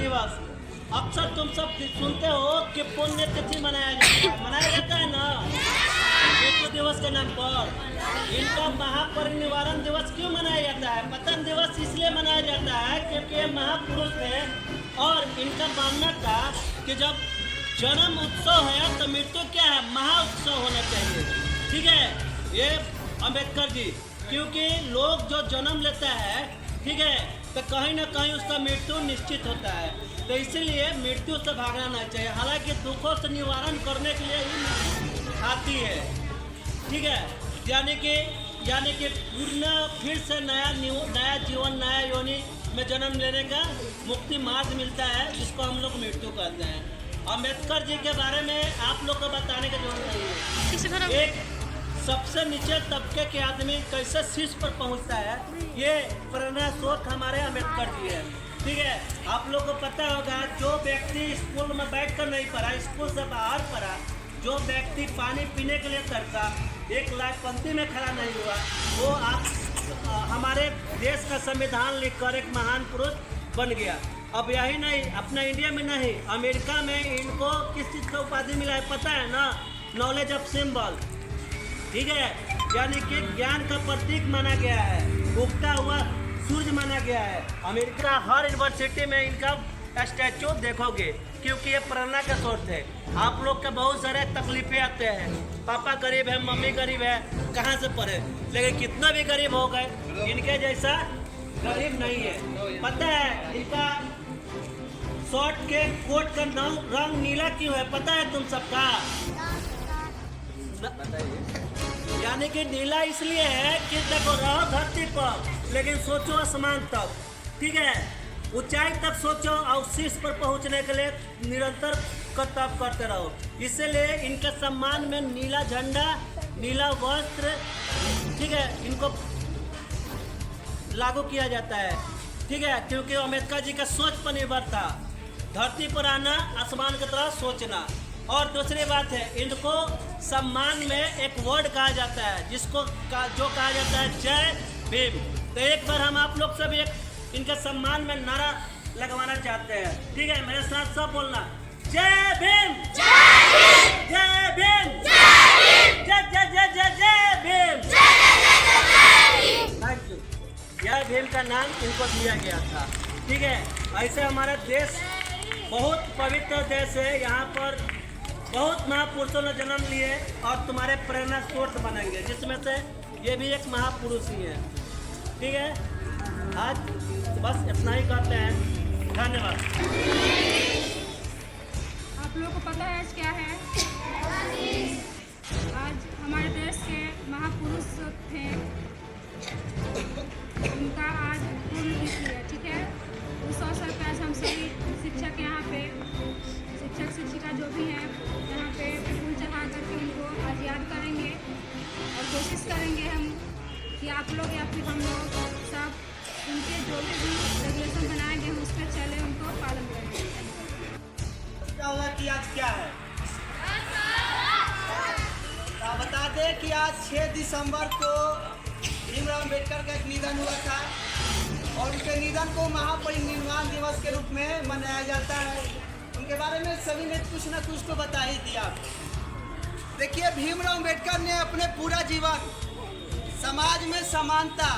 दिवस अक्सर तुम सब सुनते हो कि पुण्यतिथि मनाया जाता है ना मृत्यु दिवस के नाम पर। इनका महापरिनिर्वाण दिवस क्यों मनाया जाता है? पतन दिवस इसलिए मनाया जाता है क्योंकि ये महापुरुष थे और इनका मानना था कि जब जन्म उत्सव है तो मृत्यु क्या है, महाउत्सव होना चाहिए। ठीक है, ये अम्बेडकर जी, क्योंकि लोग जो जन्म लेता है, ठीक है, तो कहीं ना कहीं उसका मृत्यु निश्चित होता है, तो इसीलिए मृत्यु से भागना नहीं चाहिए। हालांकि दुखों से निवारण करने के लिए ही आती है। ठीक है, यानी कि फिर से नया जीवन, नया योनि में जन्म लेने का मुक्ति मार्ग मिलता है, जिसको हम लोग मृत्यु कहते हैं। अम्बेडकर जी के बारे में आप लोग को बताने की जरूरत नहीं है। एक सबसे नीचे तबके के आदमी कैसे शीर्ष पर पहुंचता है, ये प्रेरणा स्रोत हमारे अम्बेडकर जी है। ठीक है, आप लोग को पता होगा, जो व्यक्ति स्कूल में बैठकर नहीं पढ़ा, स्कूल से बाहर पढ़ा, जो व्यक्ति पानी पीने के लिए तरसा, एक लाख पंक्ति में खड़ा नहीं हुआ, वो आप हमारे देश का संविधान लिखकर एक महान पुरुष बन गया। अब यही नहीं, अपना इंडिया में नहीं, अमेरिका में इनको किस चीज़ का उपाधि मिला है पता है ना? Knowledge of symbol. ठीक है, यानी कि ज्ञान का प्रतीक माना गया है, उगता हुआ सूर्य माना गया है। अमेरिका हर यूनिवर्सिटी में इनका स्टैचू देखोगे, क्योंकि ये प्रेरणा का स्रोत है। आप लोग के बहुत सारे तकलीफें आते हैं, पापा गरीब है, मम्मी गरीब है, कहाँ से पढ़े, लेकिन कितना भी गरीब हो गए, इनके जैसा गरीब नहीं है। पता है इनका शॉर्ट के कोट का रंग नीला क्यों है, पता है तुम सबका? यानी कि नीला इसलिए है कि देखो, रहो धरती पर लेकिन सोचो आसमान तक। ठीक है, ऊंचाई तक सोचो और शीर्ष पर पहुंचने के लिए निरंतर कर्तव्य करते रहो। इसलिए इनके सम्मान में नीला झंडा, नीला वस्त्र, ठीक है, इनको लागू किया जाता है। ठीक है, क्योंकि अम्बेडकर जी का सोच पर निर्भर था, धरती पर आना, आसमान की तरह सोचना। और दूसरी बात है, इनको सम्मान में एक वर्ड कहा जाता है, जो कहा जाता है जय भीम। तो एक बार हम आप लोग सब एक इनके सम्मान में नारा लगवाना चाहते हैं। ठीक है, मेरे साथ सब बोलना, जय भीम, जय भीम, जय भीम, जय जय जय जय जय भीम। Thank you. जय भीम का नाम इनको दिया गया था। ठीक है, ऐसे हमारा देश बहुत पवित्र देश है, यहाँ पर बहुत महापुरुषों ने जन्म लिए और तुम्हारे प्रेरणा स्रोत बनेंगे, जिसमें से ये भी एक महापुरुष ही है। ठीक है, आज बस इतना ही कहते हैं, धन्यवाद। आप लोगों को पता है आज क्या है? आज हमारे देश के महापुरुष थे, उनका आज पुण्यतिथि है। ठीक है, उस अवसर पर आज हम सभी शिक्षक यहाँ पे, शिक्षक शिक्षिका जो भी हैं यहाँ पे फूल चढ़ा करके उनको आज याद करेंगे और कोशिश करेंगे हम कि आप लोग या फिर हम लोग सब उनके जो भी रेगुलेशन बनाए गए हैं उस पर चले, उनको पालन करेंगे। क्या होगा कि आज क्या है? तो बता दें कि आज 6 दिसंबर को भीमराव अम्बेडकर का एक निधन हुआ था और उनके निधन को महापरिनिर्वाण दिवस के रूप में मनाया जाता है। उनके बारे में सभी ने कुछ न कुछ तो बता ही दिया। देखिए, भीमराव अम्बेडकर ने अपने पूरा जीवन समाज में समानता,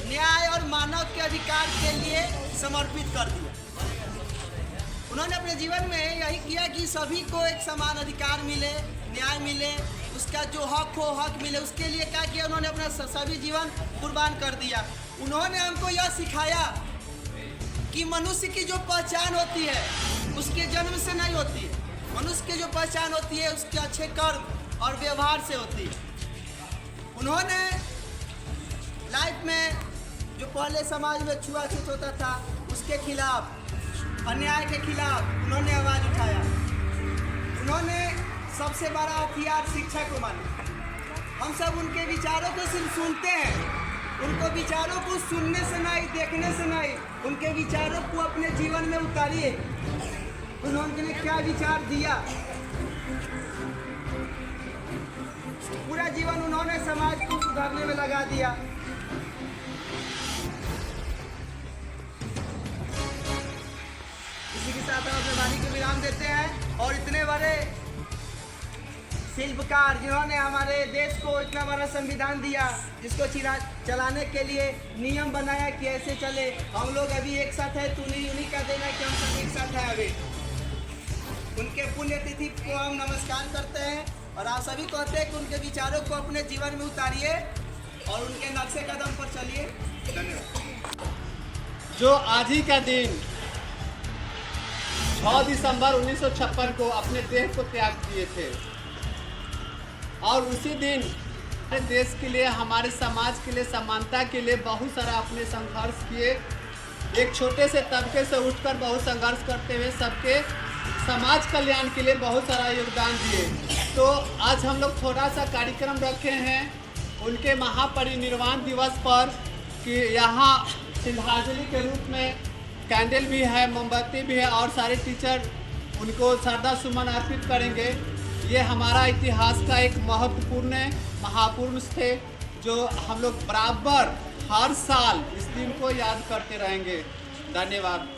न्याय और मानव के अधिकार के लिए समर्पित कर दिया। उन्होंने अपने जीवन में यही किया कि सभी को एक समान अधिकार मिले, न्याय मिले, उसका जो हक हो हक मिले, उसके लिए क्या किया उन्होंने? अपना सभी जीवन कुर्बान कर दिया। उन्होंने हमको यह सिखाया कि मनुष्य की जो पहचान होती है उसके जन्म से नहीं होती है, मनुष्य की जो पहचान होती है उसके अच्छे कर्म और व्यवहार से होती है। उन्होंने लाइफ में जो पहले समाज में छुआछूत होता था उसके खिलाफ, अन्याय के खिलाफ उन्होंने आवाज़ उठाया। उन्होंने सबसे बड़ा हथियार शिक्षा को माना। हम सब उनके विचारों को सिर्फ सुनते हैं, उनको विचारों को सुनने से नहीं, देखने से नहीं, उनके विचारों को अपने जीवन में उतारिए। उन्होंने क्या विचार दिया? पूरा जीवन उन्होंने समाज को सुधारने में लगा दिया। इसी इसी के साथ हम अपने वाणी को विराम देते हैं। और इतने बड़े शिल्पकार जिन्होंने हमारे देश को इतना बड़ा संविधान दिया, जिसको चलाने के लिए नियम बनाया कि ऐसे चले, हम लोग अभी एक साथ है, तू नहीं उन्हीं का देना कि हम सब एक साथ हैं अभी। उनके पुण्यतिथि को हम नमस्कार करते हैं और आप सभी कहते हैं कि उनके विचारों को अपने जीवन में उतारिए और उनके नक्शे कदम पर चलिए। धन्यवाद। जो आज ही का दिन 6 दिसंबर 1956 को अपने देश को त्याग किए थे और उसी दिन हमारे देश के लिए, हमारे समाज के लिए, समानता के लिए बहुत सारा अपने संघर्ष किए। एक छोटे से तबके से उठकर बहुत संघर्ष करते हुए सबके समाज कल्याण के लिए बहुत सारा योगदान दिए। तो आज हम लोग थोड़ा सा कार्यक्रम रखे हैं उनके महापरिनिर्वाण दिवस पर कि यहाँ श्रद्धांजलि के रूप में कैंडल भी है, मोमबत्ती भी है और सारे टीचर उनको श्रद्धा सुमन अर्पित करेंगे। ये हमारा इतिहास का एक महत्वपूर्ण महापुरुष थे जो हम लोग बराबर हर साल इस दिन को याद करते रहेंगे। धन्यवाद।